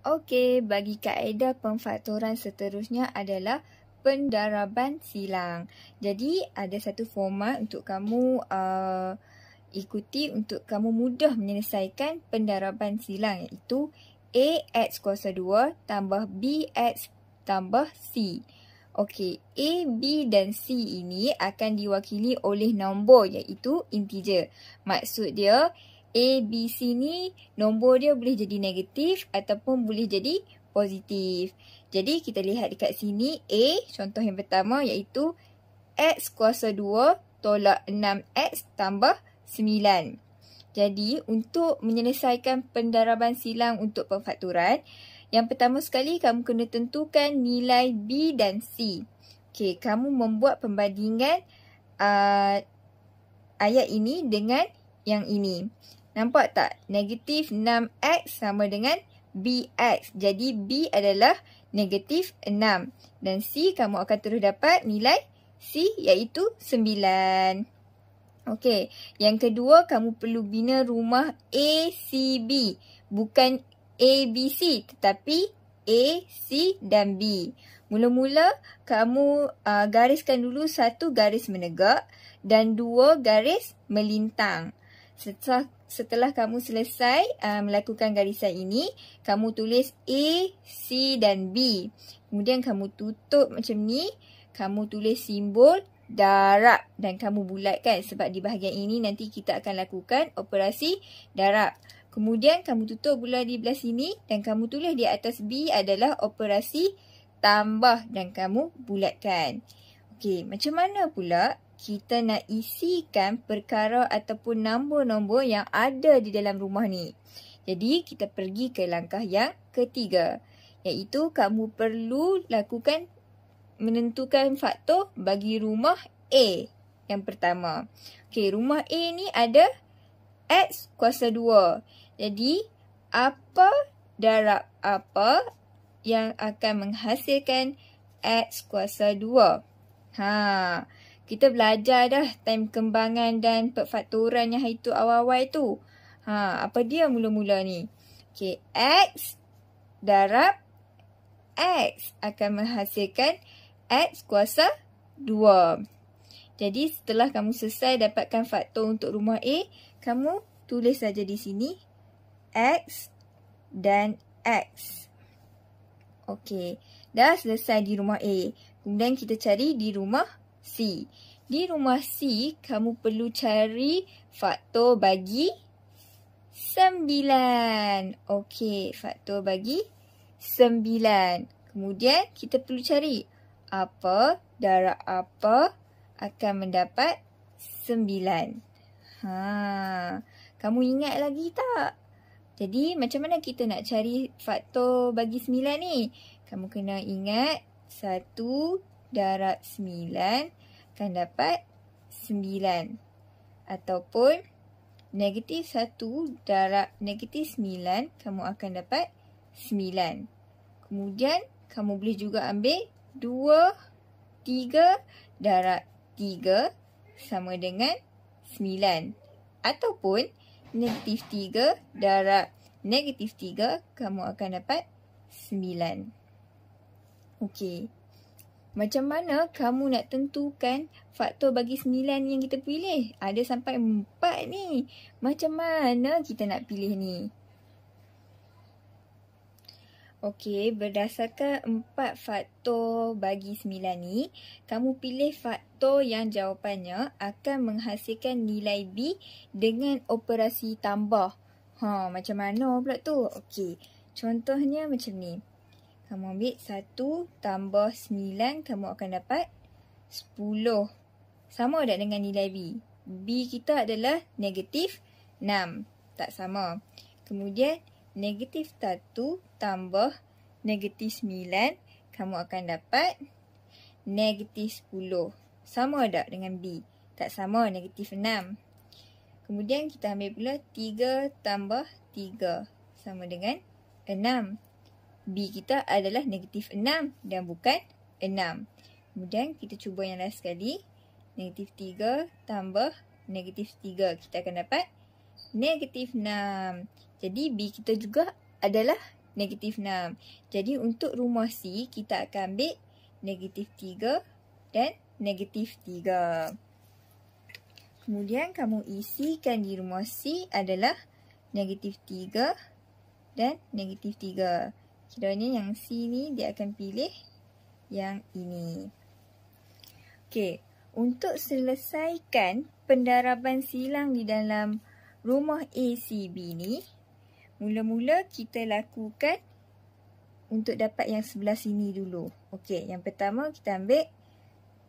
Okey, bagi kaedah pemfaktoran seterusnya adalah pendaraban silang. Jadi, ada satu format untuk kamu ikuti untuk kamu mudah menyelesaikan pendaraban silang, iaitu AX kuasa 2 tambah BX tambah C. Okey, A, B dan C ini akan diwakili oleh nombor iaitu integer. Maksud dia, A, B, C ni nombor dia boleh jadi negatif ataupun boleh jadi positif. Jadi kita lihat dekat sini A, contoh yang pertama iaitu X kuasa 2 tolak 6X tambah 9. Jadi untuk menyelesaikan pendaraban silang untuk pemfaktoran, yang pertama sekali kamu kena tentukan nilai B dan C. Okey, kamu membuat pembandingan ayat ini dengan yang ini. Nampak tak? Negatif 6X sama dengan BX. Jadi B adalah negatif 6. Dan C kamu akan terus dapat nilai C iaitu 9. Okey, yang kedua kamu perlu bina rumah ACB. Bukan ABC tetapi A, C dan B. Mula-mula kamu gariskan dulu satu garis menegak dan dua garis melintang. Setelah kamu selesai melakukan garisan ini, kamu tulis A, C dan B. Kemudian kamu tutup macam ni, kamu tulis simbol darab dan kamu bulatkan sebab di bahagian ini nanti kita akan lakukan operasi darab. Kemudian kamu tutup pula di belah sini dan kamu tulis di atas B adalah operasi tambah dan kamu bulatkan. Okey, macam mana pula kita nak isikan perkara ataupun nombor-nombor yang ada di dalam rumah ni? Jadi kita pergi ke langkah yang ketiga, iaitu kamu perlu lakukan menentukan faktor bagi rumah A yang pertama. Okey, rumah A ni ada X kuasa 2. Jadi, apa darab apa yang akan menghasilkan X kuasa 2? Kita belajar dah time kembangan dan perfaktoran yang itu awal-awal tu. Apa dia mula-mula ni? Okey, X darab X akan menghasilkan X kuasa 2. Jadi setelah kamu selesai dapatkan faktor untuk rumah A, kamu tulis saja di sini X dan X. Okey, dah selesai di rumah A. Kemudian kita cari di rumah C. Di rumah C, kamu perlu cari faktor bagi 9. Okey, faktor bagi 9. Kemudian kita perlu cari apa darab apa akan mendapat 9. Kamu ingat lagi tak? Jadi macam mana kita nak cari faktor bagi 9 ni? Kamu kena ingat 1 darab 9 akan dapat 9. Ataupun negatif 1 darab negatif 9 kamu akan dapat 9. Kemudian kamu boleh juga ambil 2, 3 darab 3 sama dengan 9. Ataupun negatif 3 darab negatif 3 kamu akan dapat 9. Okey. Macam mana kamu nak tentukan faktor bagi 9 yang kita pilih? Ada sampai 4 ni. Macam mana kita nak pilih ni? Okey, berdasarkan 4 faktor bagi 9 ni, kamu pilih faktor yang jawapannya akan menghasilkan nilai B dengan operasi tambah. Macam mana pula tu? Okey, contohnya macam ni. Kamu ambil 1 tambah 9, kamu akan dapat 10. Sama tak dengan nilai B? B kita adalah negatif 6. Tak sama. Kemudian, negatif 1 tambah negatif 9, kamu akan dapat negatif 10. Sama tak dengan B? Tak sama, negatif 6. Kemudian kita ambil pula 3 tambah 3 sama dengan 6. B kita adalah negatif 6 dan bukan 6. Kemudian kita cuba yang last sekali. Negatif 3 tambah negatif 3. Kita akan dapat negatif 6. Jadi B kita juga adalah negatif 6. Jadi untuk rumah C, kita akan ambil negatif 3 dan negatif 3. Kemudian kamu isikan di rumah C adalah negatif 3 dan negatif 3. Kiranya yang C ni dia akan pilih yang ini. Okey, untuk selesaikan pendaraban silang di dalam rumah ACB ni, mula-mula kita lakukan untuk dapat yang sebelah sini dulu. Okey, yang pertama kita ambil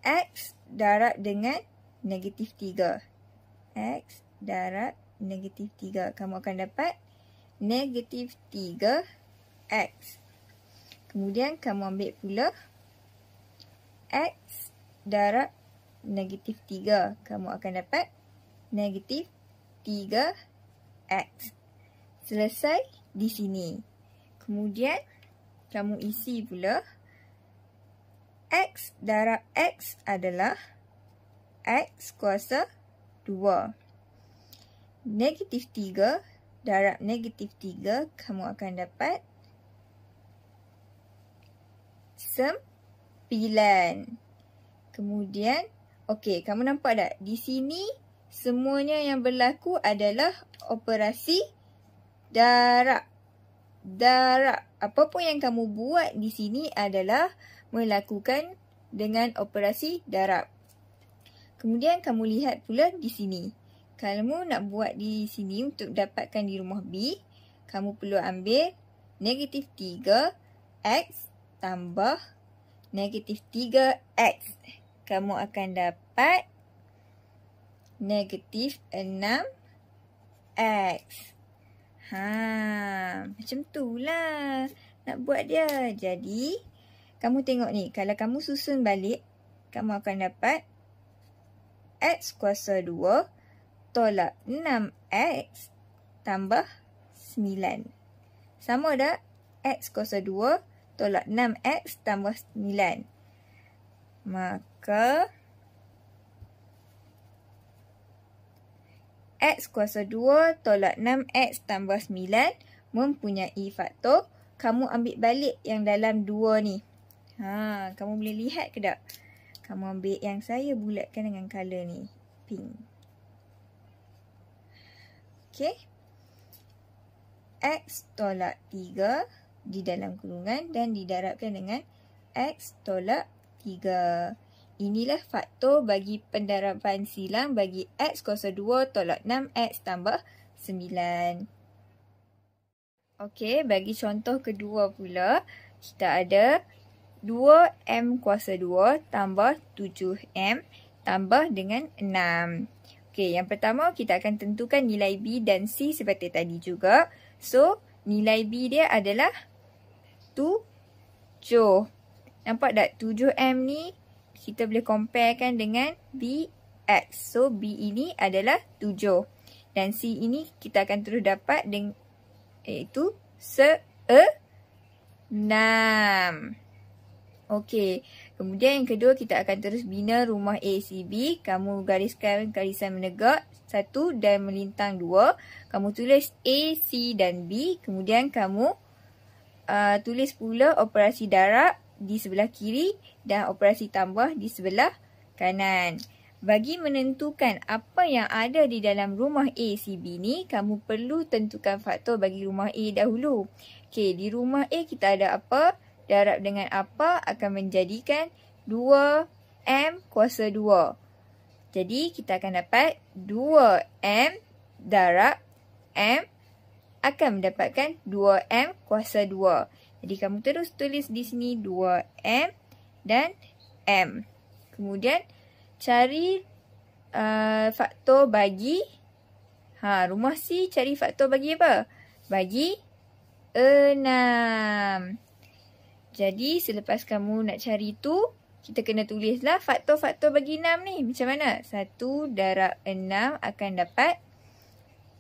X darab dengan negatif 3. X darab negatif 3. Kamu akan dapat negatif 3X. Kemudian kamu ambil pula X darab negatif 3. Kamu akan dapat negatif 3X. Selesai di sini. Kemudian kamu isi pula X darab X adalah X kuasa 2. Negatif 3 darab negatif 3, kamu akan dapat 9. Kemudian, okey, kamu nampak tak? Di sini semuanya yang berlaku adalah operasi darab. Darab. Apa pun yang kamu buat di sini adalah melakukan dengan operasi darab. Kemudian kamu lihat pula di sini. Kalau nak buat di sini untuk dapatkan di rumah B, kamu perlu ambil negatif 3X tambah negatif 3X. Kamu akan dapat negatif 6X. Macam tu lah nak buat dia. Jadi, kamu tengok ni. Kalau kamu susun balik, kamu akan dapat X kuasa 2 tolak 6X tambah 9. Sama tak? X kuasa 2 tolak 6X tambah 9. Maka X kuasa 2 tolak 6X tambah 9 mempunyai faktor. Kamu ambil balik yang dalam 2 ni. Kamu boleh lihat ke tak? Kamu ambil yang saya bulatkan dengan color ni. Pink. Okey. X tolak 3 di dalam kurungan dan didarabkan dengan X tolak 3. Inilah faktor bagi pendaraban silang bagi X kuasa 2 tolak 6X tambah 9. Okey, bagi contoh kedua pula, kita ada 2M kuasa 2 tambah 7M tambah dengan 6. Okey, yang pertama kita akan tentukan nilai B dan C seperti tadi juga. So, nilai B dia adalah 7. Nampak tak 7M ni kita boleh comparekan dengan BX. So, B ini adalah 7. Dan C ini kita akan terus dapat dengan iaitu 6. Okey, kemudian yang kedua kita akan terus bina rumah ACB. Kamu gariskan garisan menegak 1 dan melintang 2. Kamu tulis A, C dan B. Kemudian kamu tulis pula operasi darab di sebelah kiri dan operasi tambah di sebelah kanan. Bagi menentukan apa yang ada di dalam rumah ACB ni, kamu perlu tentukan faktor bagi rumah A dahulu. Okey, di rumah A kita ada apa? Darab dengan apa akan menjadikan 2M kuasa 2. Jadi, kita akan dapat 2M darab M akan mendapatkan 2M kuasa 2. Jadi, kamu terus tulis di sini 2M dan M. Kemudian, cari faktor bagi rumah C. Cari faktor bagi apa? Bagi 6. Jadi, selepas kamu nak cari tu, kita kena tulislah faktor-faktor bagi 6 ni. Macam mana? 1 darab 6 akan dapat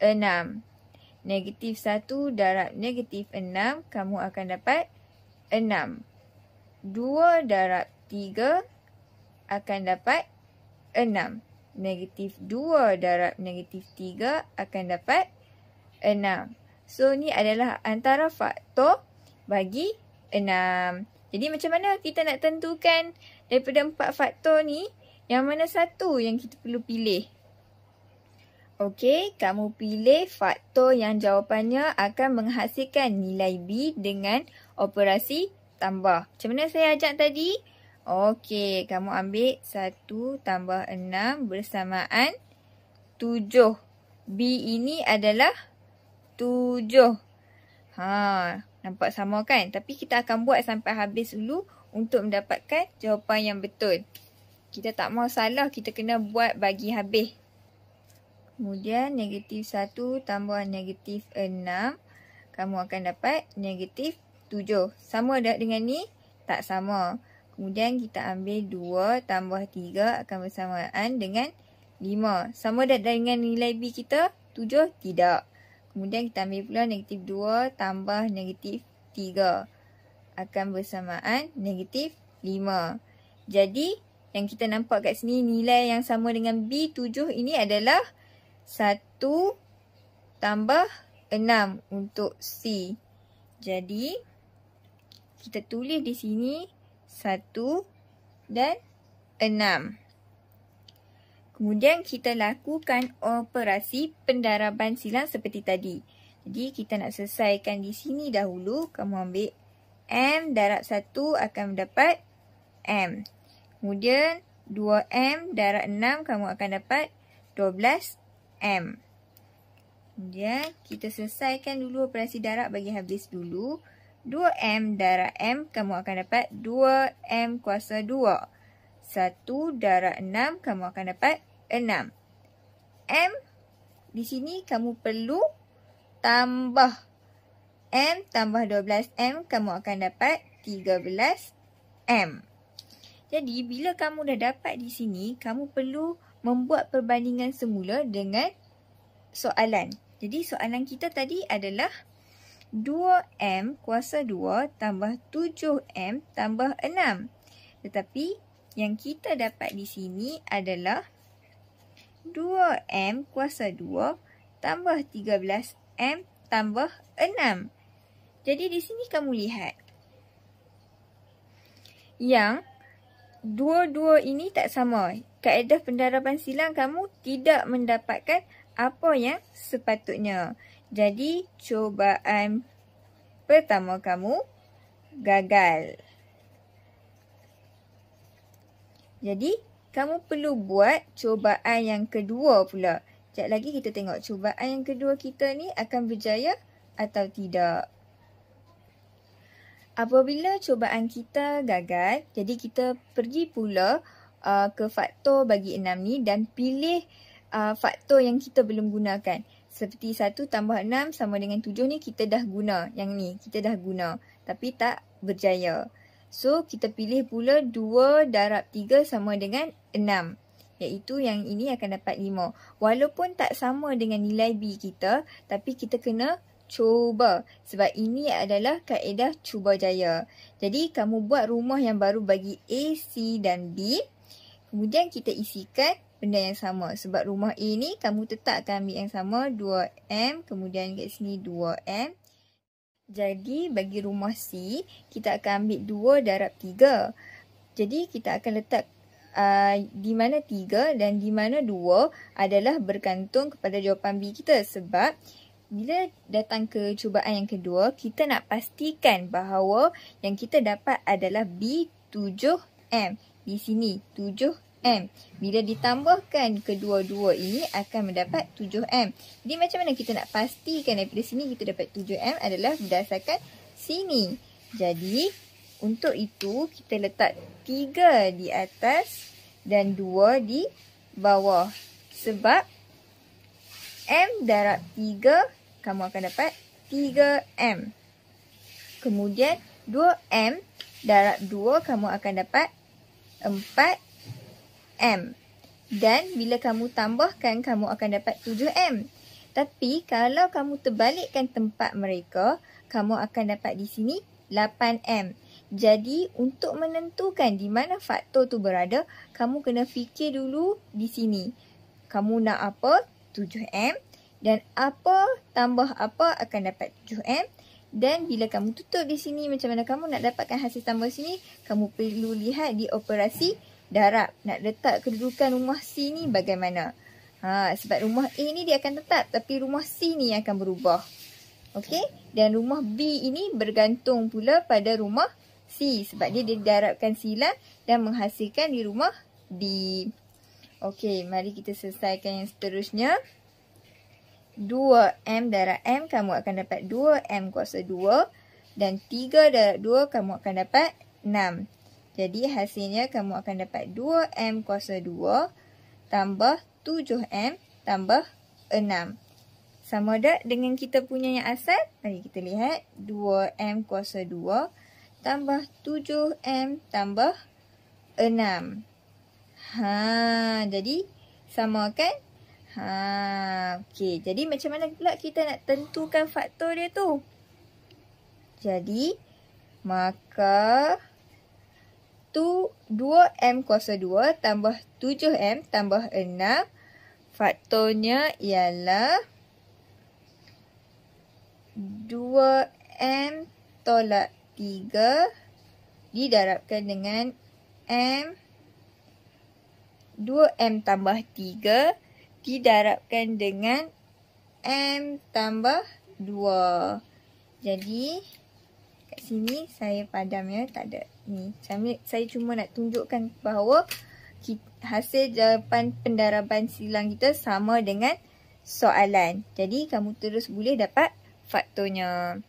6. Negatif 1 darab negatif 6, kamu akan dapat 6. 2 darab 3 akan dapat 6. Negatif 2 darab negatif 3 akan dapat 6. So, ni adalah antara faktor bagi 6. Jadi macam mana kita nak tentukan daripada 4 faktor ni, yang mana satu yang kita perlu pilih? Okey, kamu pilih faktor yang jawapannya akan menghasilkan nilai B dengan operasi tambah. Macam mana saya ajak tadi? Okey, kamu ambil 1 tambah 6 bersamaan 7. B ini adalah 7. Nampak sama kan? Tapi kita akan buat sampai habis dulu untuk mendapatkan jawapan yang betul. Kita tak mau salah, kita kena buat bagi habis. Kemudian negatif 1 tambah negatif 6. Kamu akan dapat negatif 7. Sama tak dengan ni? Tak sama. Kemudian kita ambil 2 tambah 3 akan bersamaan dengan 5. Sama tak dengan nilai B kita? 7? Tidak. Kemudian kita ambil pula negatif 2 tambah negatif 3. Akan bersamaan negatif 5. Jadi, yang kita nampak kat sini nilai yang sama dengan B 7 ini adalah 1 tambah 6 untuk C. Jadi, kita tulis di sini 1 dan 6. Kemudian kita lakukan operasi pendaraban silang seperti tadi. Jadi, kita nak selesaikan di sini dahulu. Kamu ambil M darab 1 akan mendapat M. Kemudian, 2M darab 6 kamu akan dapat 12M. Kemudian, kita selesaikan dulu operasi darab bagi habis dulu. 2M darab M kamu akan dapat 2M kuasa 2. 1 darab 6 kamu akan dapat 6. M di sini kamu perlu tambah. M tambah 12M kamu akan dapat 13M. Jadi bila kamu dah dapat di sini, kamu perlu membuat perbandingan semula dengan soalan. Jadi soalan kita tadi adalah 2M kuasa 2 tambah 7M tambah 6. Tetapi yang kita dapat di sini adalah 2M kuasa 2 tambah 13M tambah 6. Jadi di sini kamu lihat. Yang dua-dua ini tak sama. Kaedah pendaraban silang kamu tidak mendapatkan apa yang sepatutnya. Jadi, cubaan pertama kamu gagal. Jadi, kamu perlu buat cubaan yang kedua pula. Sekejap lagi kita tengok cubaan yang kedua kita ni akan berjaya atau tidak. Apabila cubaan kita gagal, jadi kita pergi pula ke faktor bagi 6 ni dan pilih faktor yang kita belum gunakan. Seperti 1 tambah 6 sama dengan 7 ni kita dah guna. Yang ni kita dah guna. Tapi tak berjaya. So, kita pilih pula 2 darab 3 sama dengan 6. Iaitu yang ini akan dapat 5. Walaupun tak sama dengan nilai B kita, tapi kita kena cuba. Sebab ini adalah kaedah cuba jaya. Jadi, kamu buat rumah yang baru bagi A, C dan B. Kemudian kita isikan benda yang sama. Sebab rumah A ni kamu tetap akan ambil yang sama 2M. Kemudian kat sini 2M. Jadi bagi rumah C kita akan ambil 2 darab 3. Jadi kita akan letak di mana 3 dan di mana 2 adalah bergantung kepada jawapan B kita. Sebab bila datang ke cubaan yang kedua, kita nak pastikan bahawa yang kita dapat adalah B 7M. Di sini 7M. Bila ditambahkan kedua-dua ini akan mendapat 7M. Jadi macam mana kita nak pastikan daripada sini kita dapat 7M adalah berdasarkan sini. Jadi untuk itu kita letak 3 di atas dan 2 di bawah. Sebab M darab 3 kamu akan dapat 3M. Kemudian 2M darab 2 kamu akan dapat 4M. Dan bila kamu tambahkan, kamu akan dapat 7M. Tapi kalau kamu terbalikkan tempat mereka, kamu akan dapat di sini 8M. Jadi untuk menentukan di mana faktor tu berada, kamu kena fikir dulu di sini. Kamu nak apa? 7M. Dan apa tambah apa akan dapat 7M. Dan bila kamu tutup di sini, macam mana kamu nak dapatkan hasil tambah sini? Kamu perlu lihat di operasi darab. Nak letak kedudukan rumah C ni bagaimana? Sebab rumah A ni dia akan tetap, tapi rumah C ni akan berubah. Okey, dan rumah B ini bergantung pula pada rumah C sebab dia didarabkan silang dan menghasilkan di rumah D. Okey, mari kita selesaikan yang seterusnya. 2M darab M kamu akan dapat 2M kuasa 2 dan 3 darab 2 kamu akan dapat 6. Jadi hasilnya kamu akan dapat 2M kuasa 2 tambah 7M tambah 6. Sama tak dengan kita punya yang asal? Mari kita lihat. 2M kuasa 2 tambah 7M tambah 6. Jadi sama kan? Okey. Jadi macam mana pula kita nak tentukan faktor dia tu? Jadi, maka 2M kuasa 2 tambah 7M tambah 6. Faktornya ialah 2M tolak 3 didarabkan dengan M. 2M tambah 3 didarabkan dengan M tambah 2. Jadi, kat sini saya padam ya, tak ada ni. Saya cuma nak tunjukkan bahawa hasil jawapan pendaraban silang kita sama dengan soalan. Jadi, kamu terus boleh dapat faktornya.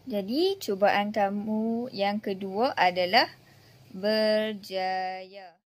Jadi, cubaan kamu yang kedua adalah berjaya.